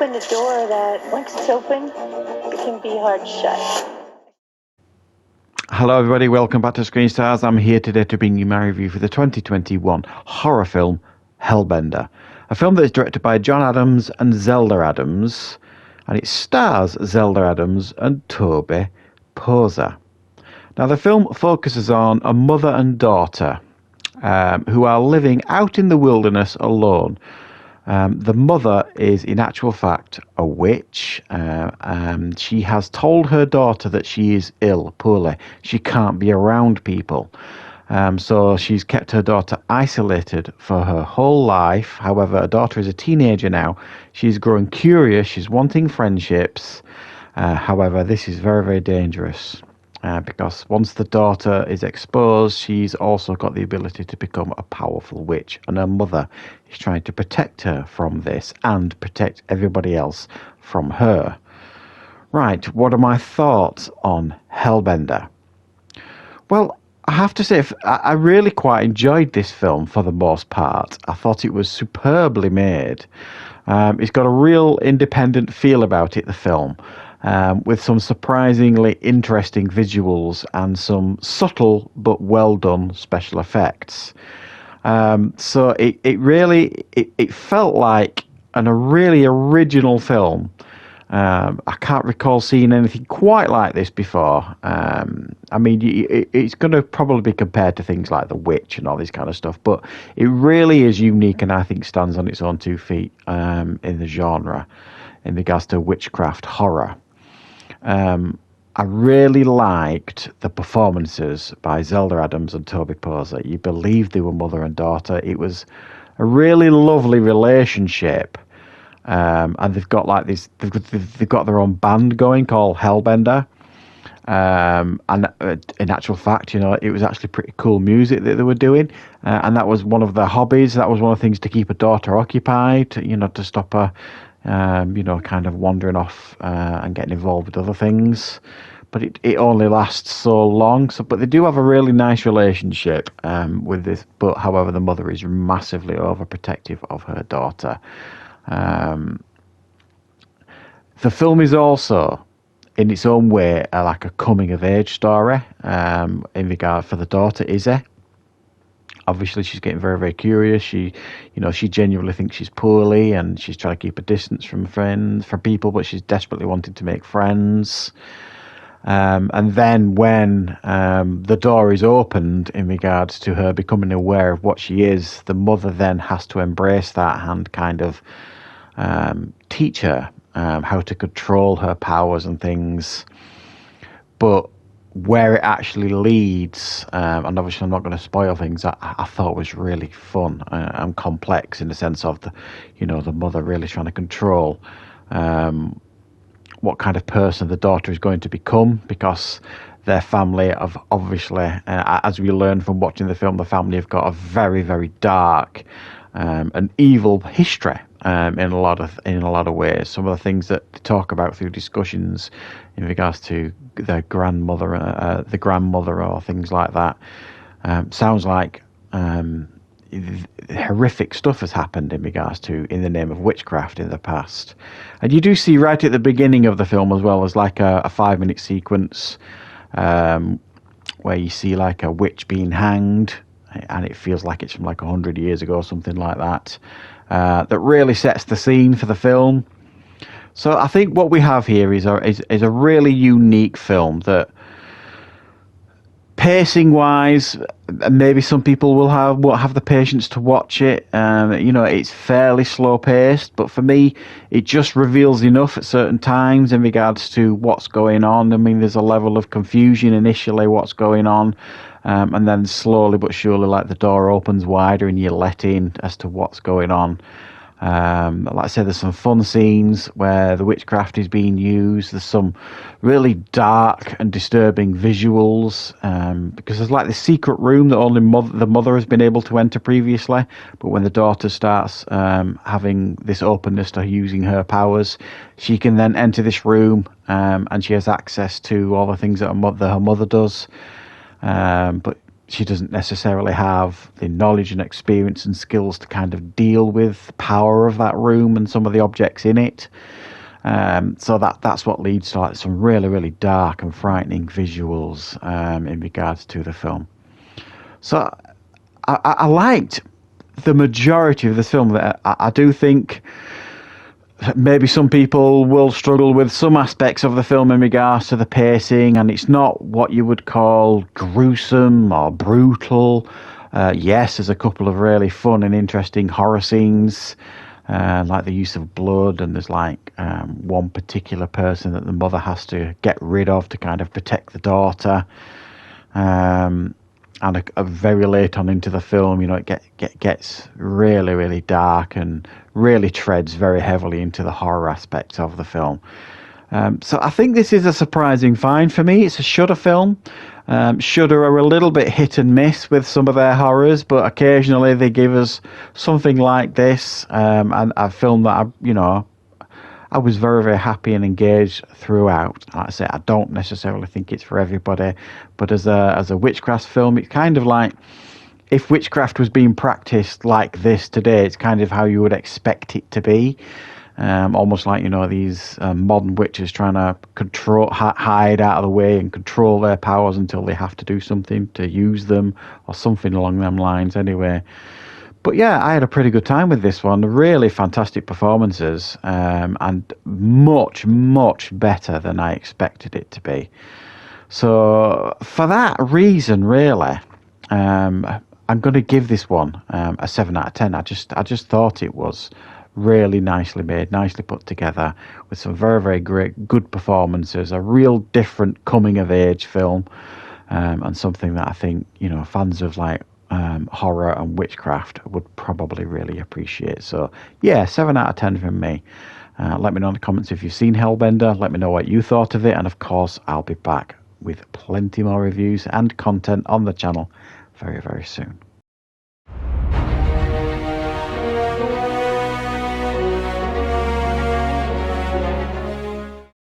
open the door that, once it's open, it can be hard to shut. Hello everybody, welcome back to Screenstars. I'm here today to bring you my review for the 2021 horror film Hellbender. A film that is directed by John Adams and Zelda Adams, and it stars Zelda Adams and Toby Poser. Now the film focuses on a mother and daughter who are living out in the wilderness alone. The mother is in actual fact a witch, and she has told her daughter that she is ill, poorly. She can't be around people. So she's kept her daughter isolated for her whole life. However, her daughter is a teenager now. She's growing curious. She's wanting friendships. However, this is very, very dangerous. Because once the daughter is exposed, she's also got the ability to become a powerful witch. And her mother is trying to protect her from this and protect everybody else from her. Right, what are my thoughts on Hellbender? Well, I have to say, I really quite enjoyed this film for the most part. I thought it was superbly made. It's got a real independent feel about it, the film. With some surprisingly interesting visuals and some subtle but well done special effects. So it really felt like a really original film. I can't recall seeing anything quite like this before. I mean, it's going to probably be compared to things like The Witch and all this kind of stuff, but it really is unique and I think stands on its own 2 feet in the genre in regards to witchcraft horror. I really liked the performances by Zelda Adams and Toby Poser. You believed they were mother and daughter. It was a really lovely relationship. And they've got like this, they've got their own band going called Hellbender. And in actual fact, you know, it was actually pretty cool music that they were doing. And that was one of their hobbies. That was one of the things to keep a daughter occupied, you know, to stop her you know, kind of wandering off and getting involved with other things. But it only lasts so long. But they do have a really nice relationship with this. But however, the mother is massively overprotective of her daughter. The film is also, in its own way, like a coming of age story in regard for the daughter Izzy. Obviously, she's getting very, very curious. She genuinely thinks she's poorly, and she's trying to keep a distance from people, but she's desperately wanting to make friends. And then when the door is opened in regards to her becoming aware of what she is, the mother then has to embrace that and kind of teach her how to control her powers and things. But where it actually leads, and obviously I'm not going to spoil things, I thought was really fun and complex in the sense of the mother really trying to control what kind of person the daughter is going to become, because their family have obviously, as we learn from watching the film, the family have got a very, very dark and evil history in a lot of ways. Some of the things that they talk about through discussions in regards to their grandmother, the grandmother, or things like that, sounds like horrific stuff has happened in regards to in the name of witchcraft in the past. And you do see right at the beginning of the film as well as like a 5-minute sequence where you see like a witch being hanged, and it feels like it's from like 100 years ago or something like that. That really sets the scene for the film. So I think what we have here is a really unique film that, pacing wise, maybe some people won't have the patience to watch it. It's fairly slow paced, but for me, it just reveals enough at certain times in regards to what's going on. I mean, there's a level of confusion initially, what's going on, and then slowly but surely, like the door opens wider and you're let in as to what's going on. Like I said, there's some fun scenes where the witchcraft is being used. There's some really dark and disturbing visuals, because there's like this secret room that only the mother has been able to enter previously. But when the daughter starts having this openness to using her powers, she can then enter this room, and she has access to all the things that her mother does. But she doesn't necessarily have the knowledge and experience and skills to kind of deal with the power of that room and some of the objects in it. So that's what leads to like some really, really dark and frightening visuals in regards to the film. So I liked the majority of the film. I do think maybe some people will struggle with some aspects of the film in regards to the pacing, and it's not what you would call gruesome or brutal. Yes, there's a couple of really fun and interesting horror scenes, like the use of blood, and there's like one particular person that the mother has to get rid of to kind of protect the daughter. And a very late on into the film, it gets really, really dark and really treads very heavily into the horror aspects of the film. So I think this is a surprising find for me. It's a Shudder film. Shudder are a little bit hit and miss with some of their horrors, but occasionally they give us something like this, and a film that I was very, very happy and engaged throughout. Like I say, I don't necessarily think it's for everybody, but as a witchcraft film, it's kind of like if witchcraft was being practiced like this today, it's kind of how you would expect it to be. Almost like, these modern witches trying to hide out of the way and control their powers until they have to do something to use them, or something along them lines anyway. But yeah, I had a pretty good time with this one. Really fantastic performances, and much, much better than I expected it to be. So for that reason, really, I'm going to give this one a 7 out of 10. I just thought it was really nicely made, nicely put together, with some very, very good performances. A real different coming of age film, and something that I think fans of like horror and witchcraft would probably really appreciate. So yeah, 7 out of 10 from me. Let me know in the comments if you've seen Hellbender. Let me know what you thought of it, and of course I'll be back with plenty more reviews and content on the channel very, very soon.